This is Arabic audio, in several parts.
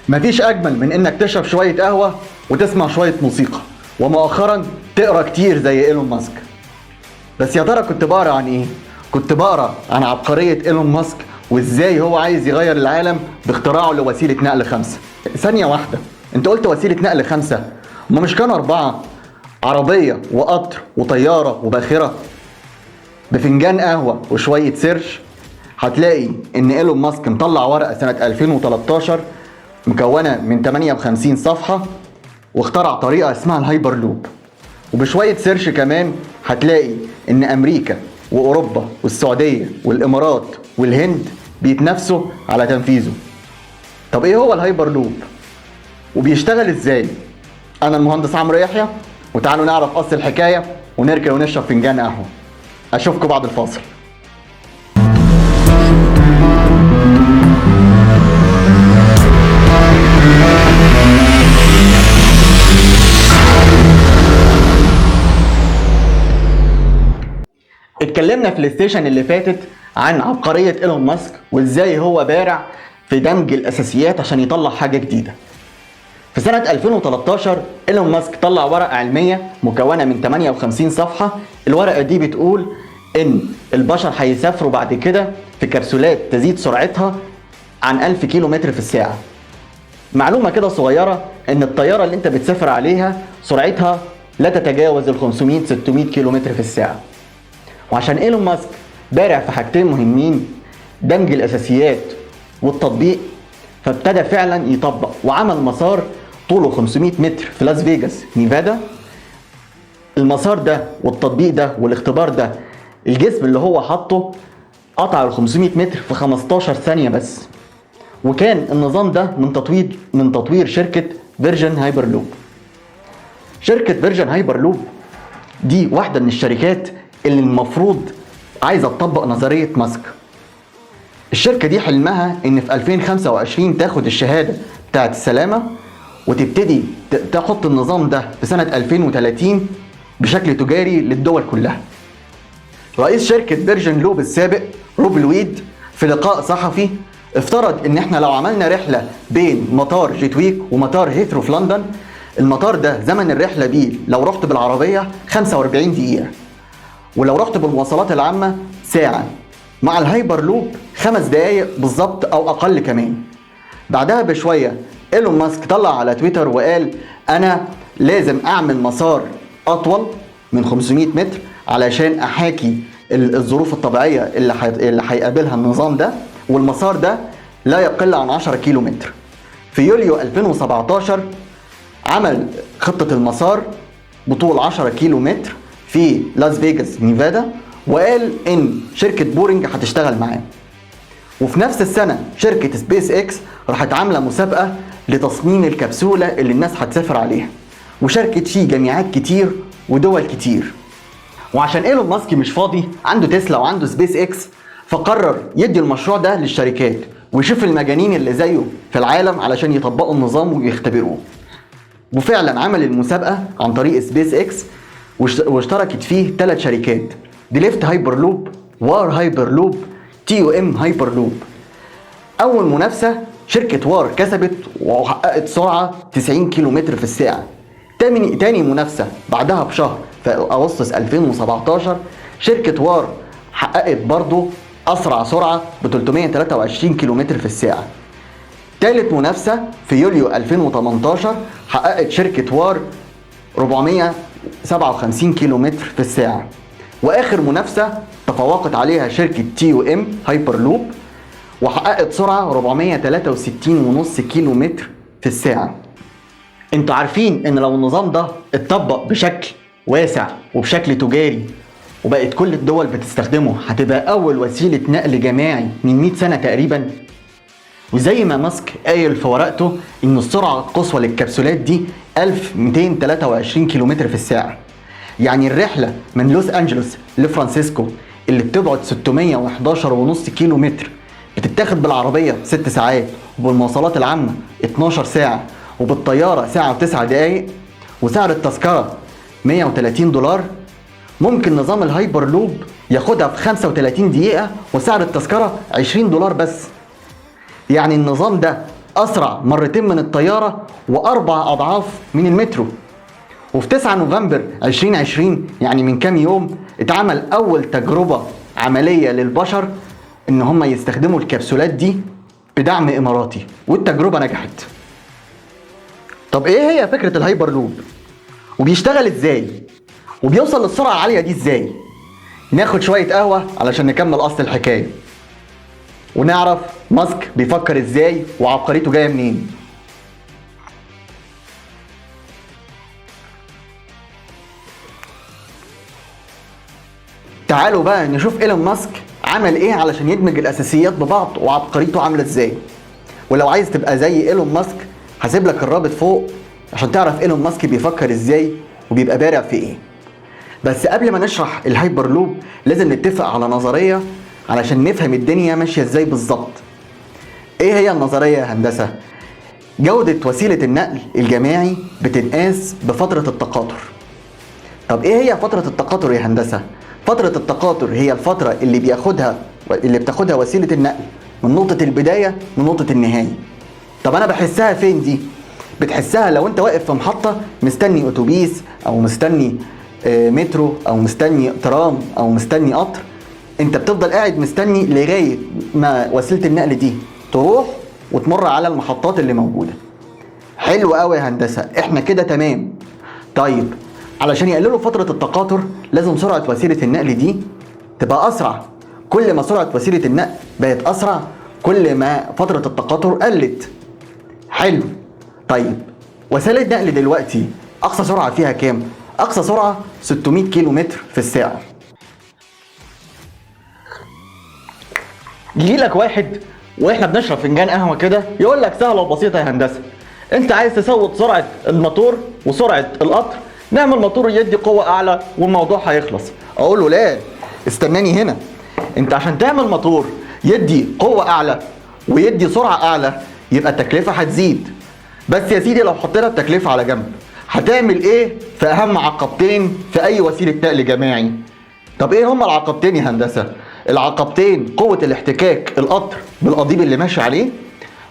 مفيش أجمل من إنك تشرب شوية قهوة وتسمع شوية موسيقى، ومؤخرا تقرا كتير زي إيلون ماسك. بس يا ترى كنت بقرا عن إيه؟ كنت بقرا عن عبقرية إيلون ماسك وإزاي هو عايز يغير العالم باختراعه لوسيلة نقل 5. ثانية واحدة، أنت قلت وسيلة نقل 5، ما مش كانوا 4؟ عربية وقطر وطيارة وباخرة بفنجان قهوة وشوية سيرش. هتلاقي إن إيلون ماسك مطلع ورقة سنة 2013 مكونة من 58 صفحة، واخترع طريقة اسمها الهايبر لوب. وبشوية سيرش كمان هتلاقي إن أمريكا وأوروبا والسعودية والإمارات والهند بيتنافسوا على تنفيذه. طب إيه هو الهايبر لوب؟ وبيشتغل إزاي؟ أنا المهندس عمرو يحيى، وتعالوا نعرف أصل الحكاية ونركن ونشرب فنجان قهوة. أشوفكم بعد الفاصل. اتكلمنا في الستيشن اللي فاتت عن عبقرية إيلون ماسك وإزاي هو بارع في دمج الأساسيات عشان يطلع حاجة جديدة. في سنة 2013 إيلون ماسك طلع ورقة علمية مكونة من 58 صفحة. الورقة دي بتقول إن البشر هيسافروا بعد كده في كبسولات تزيد سرعتها عن 1000 كيلو متر في الساعة. معلومة كده صغيرة، إن الطيارة اللي أنت بتسافر عليها سرعتها لا تتجاوز ال 500-600 كيلو متر في الساعة. وعشان إيلون ماسك بارع في حاجتين مهمين، دمج الأساسيات والتطبيق، فابتدى فعلا يطبق وعمل مسار طوله 500 متر في لاس فيجاس نيفادا. المسار ده والتطبيق ده والاختبار ده، الجسم اللي هو حطه قطع ال 500 متر في 15 ثانية بس. وكان النظام ده من تطوير شركة فيرجن هايبر لوب. شركة فيرجن هايبر لوب دي واحدة من الشركات اللي المفروض عايزة تطبق نظرية ماسك. الشركة دي حلمها ان في 2025 تاخد الشهادة بتاعت السلامة، وتبتدي تحط النظام ده في سنة 2030 بشكل تجاري للدول كلها. رئيس شركة فيرجن لوب السابق روب لويد في لقاء صحفي افترض ان احنا لو عملنا رحلة بين مطار جيتويك ومطار هيثرو في لندن، المطار ده زمن الرحلة بيه لو رحت بالعربية 45 دقيقة، ولو رحت بالمواصلات العامة ساعة، مع الهايبر لوب 5 دقايق بالظبط او اقل كمان. بعدها بشوية إيلون ماسك طلع على تويتر وقال انا لازم اعمل مسار اطول من 500 متر علشان احاكي الظروف الطبيعية اللي هيقابلها النظام ده، والمسار ده لا يقل عن 10 كيلو متر. في يوليو 2017 عمل خطة المسار بطول 10 كيلو متر في لاس فيجاس نيفادا، وقال ان شركة بورينج هتشتغل معاه. وفي نفس السنة شركة سبيس اكس راحت عاملة مسابقة لتصميم الكبسولة اللي الناس هتسافر عليها، وشاركت فيه جامعات كتير ودول كتير. وعشان ايلون ماسك مش فاضي، عنده تسلا وعنده سبيس اكس، فقرر يدي المشروع ده للشركات ويشوف المجانين اللي زيه في العالم علشان يطبقوا النظام ويختبروه. وفعلا عمل المسابقة عن طريق سبيس اكس، واشتركت فيه 3 شركات: ديليفت هايبر لوب، وار هايبر لوب، TUM هايبر لوب. اول منافسة شركة وار كسبت وحققت سرعة 90 كيلو متر في الساعة. تاني منافسة بعدها بشهر في اغسطس 2017 شركة وار حققت برضو اسرع سرعة ب 323 كيلو متر في الساعة. تالت منافسة في يوليو 2018 حققت شركة وار 457 كيلو متر في الساعة. واخر منافسة تفوقت عليها شركة TUM هايبر لوب وحققت سرعة 463.5 كيلو متر في الساعة. انتوا عارفين ان لو النظام ده اتطبق بشكل واسع وبشكل تجاري وبقت كل الدول بتستخدمه، هتبقى اول وسيلة نقل جماعي من 100 سنة تقريبا. وزي ما ماسك قايل في ورقته ان السرعة القصوى للكبسولات دي 1223 كيلو متر في الساعة. يعني الرحلة من لوس أنجلوس لفرانسيسكو اللي بتبعد 611.5 كيلو متر بتتاخد بالعربية 6 ساعات، وبالمواصلات العامة 12 ساعة، وبالطيارة ساعة و9 دقايق، وسعر التذكرة $130. ممكن نظام الهايبر لوب ياخدها في 35 دقيقة وسعر التذكرة $20 بس. يعني النظام ده اسرع مرتين من الطياره واربع اضعاف من المترو. وفي 9 نوفمبر 2020 يعني من كام يوم اتعمل اول تجربه عمليه للبشر ان هم يستخدموا الكبسولات دي بدعم اماراتي، والتجربه نجحت. طب ايه هي فكره الهايبر لوب؟ وبيشتغل ازاي؟ وبيوصل للسرعه العاليه دي ازاي؟ ناخد شويه قهوه علشان نكمل اصل الحكايه ونعرف ماسك بيفكر ازاي وعبقريته جايه منين. تعالوا بقى نشوف ايلون ماسك عمل ايه علشان يدمج الاساسيات ببعض وعبقريته عامله ازاي. ولو عايز تبقى زي ايلون ماسك هسيب لك الرابط فوق عشان تعرف ايلون ماسك بيفكر ازاي وبيبقى بارع في ايه. بس قبل ما نشرح الهايبر لوب لازم نتفق على نظريه علشان نفهم الدنيا ماشيه ازاي بالظبط. ايه هي النظريه يا هندسه؟ جوده وسيله النقل الجماعي بتنقاس بفتره التقاطر. طب ايه هي فتره التقاطر يا هندسه؟ فترة التقاطر هي الفترة اللي بتاخدها وسيلة النقل من نقطة البداية لنقطة النهاية. طب أنا بحسها فين دي؟ بتحسها لو أنت واقف في محطة مستني أتوبيس أو مستني مترو أو مستني ترام أو مستني قطر. أنت بتفضل قاعد مستني لغاية ما وسيلة النقل دي تروح وتمر على المحطات اللي موجودة. حلو قوي يا هندسة، إحنا كده تمام. طيب علشان يقللوا فترة التقاطر لازم سرعة وسيلة النقل دي تبقى أسرع. كل ما سرعة وسيلة النقل بقت أسرع كل ما فترة التقاطر قلت. حلو. طيب وسائل النقل دلوقتي أقصى سرعة فيها كام؟ أقصى سرعة 600 كيلو متر في الساعة. يجيلك واحد واحنا بنشرب فنجان قهوة كده يقول لك سهلة وبسيطة يا هندسة، أنت عايز تسوي سرعة الموتور وسرعة القطر، نعمل موتور يدي قوة أعلى والموضوع هيخلص. أقول له لا، استناني هنا. أنت عشان تعمل موتور يدي قوة أعلى ويدي سرعة أعلى يبقى التكلفة هتزيد. بس يا سيدي لو حطينا التكلفة على جنب هتعمل إيه في أهم عقبتين في أي وسيلة نقل جماعي؟ طب إيه هما العقبتين يا هندسة؟ العقبتين قوة الاحتكاك القطر بالقضيب اللي ماشي عليه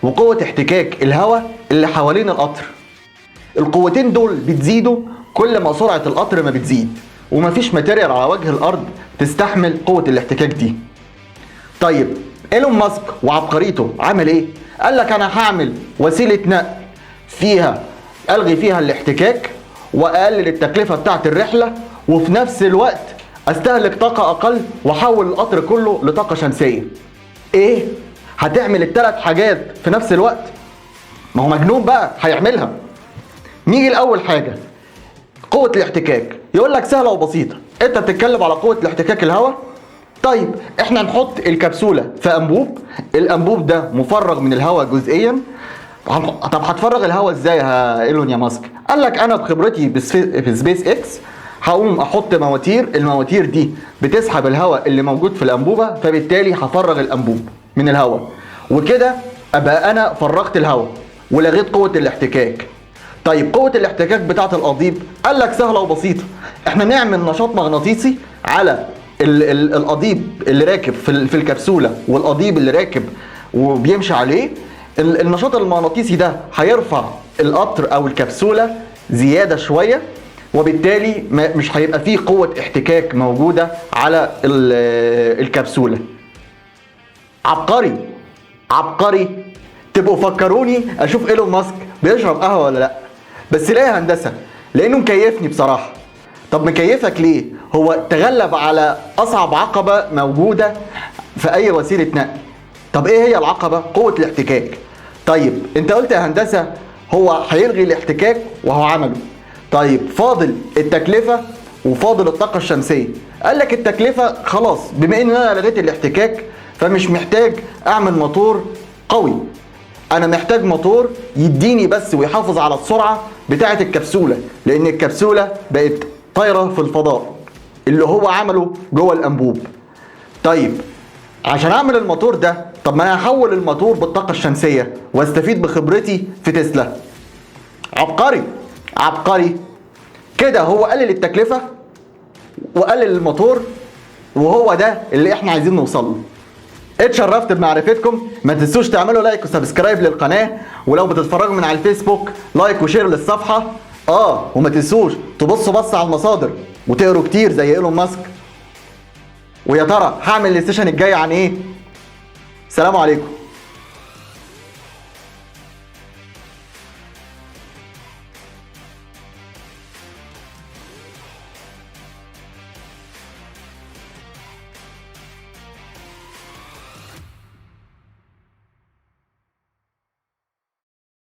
وقوة احتكاك الهواء اللي حوالين القطر. القوتين دول بتزيدوا كل ما سرعة القطر ما بتزيد، ومفيش ماتيريال على وجه الأرض تستحمل قوة الاحتكاك دي. طيب ايلون ماسك وعبقريته عمل ايه؟ قال لك انا هعمل وسيلة نقل فيها الغي فيها الاحتكاك واقلل التكلفة بتاعت الرحلة وفي نفس الوقت استهلك طاقة اقل واحول القطر كله لطاقة شمسية. ايه؟ هتعمل الثلاث حاجات في نفس الوقت؟ ما هو مجنون بقى هيعملها. نيجي لأول حاجة، قوة الاحتكاك. يقول لك سهلة وبسيطة، انت بتتكلم على قوة الاحتكاك الهواء. طيب احنا نحط الكبسولة في انبوب، الانبوب ده مفرغ من الهواء جزئيا. طب هتفرغ الهواء ازاي يا ايلون يا ماسك؟ قال لك انا بخبرتي في سبيس اكس هقوم احط مواتير، المواتير دي بتسحب الهواء اللي موجود في الانبوبة، فبالتالي هفرغ الانبوب من الهواء وكده ابقى انا فرغت الهواء ولغيت قوة الاحتكاك. طيب قوة الاحتكاك بتاعت القضيب قال لك سهلة وبسيطة، احنا نعمل نشاط مغناطيسي على القضيب اللي راكب في الكبسولة والقضيب اللي راكب وبيمشي عليه. النشاط المغناطيسي ده هيرفع القطر او الكبسولة زيادة شوية، وبالتالي مش هيبقى فيه قوة احتكاك موجودة على الكبسولة. عبقري عبقري. تبقوا فكروني اشوف ايلون ماسك بيشرب قهوة ولا لا. بس ليه يا هندسة؟ لانه مكيفني بصراحة. طب مكيفك ليه؟ هو تغلب على اصعب عقبة موجودة في اي وسيلة نقل. طب ايه هي العقبة؟ قوة الاحتكاك. طيب انت قلت يا هندسة هو هيلغي الاحتكاك وهو عمله. طيب فاضل التكلفة وفاضل الطاقة الشمسية. قال لك التكلفة خلاص، بما ان انا لغيت الاحتكاك فمش محتاج اعمل موتور قوي، انا محتاج موتور يديني بس ويحافظ على السرعة بتاعة الكبسولة، لان الكبسولة بقت طايرة في الفضاء اللي هو عمله جوه الانبوب. طيب عشان اعمل الموتور ده، طب ما انا هحول الموتور بالطاقة الشمسية واستفيد بخبرتي في تسلا. عبقري عبقري. كده هو قلل التكلفة وقلل الموتور، وهو ده اللي احنا عايزين نوصل له. اتشرفت بمعرفتكم. ما تنسوش تعملوا لايك وسبسكرايب للقناة، ولو بتتفرجوا من على الفيسبوك لايك وشير للصفحة. وما تنسوش تبصوا بص على المصادر وتقروا كتير زي ايلون ماسك. ويا ترى هعمل السيشن الجاي عن ايه؟ سلام عليكم.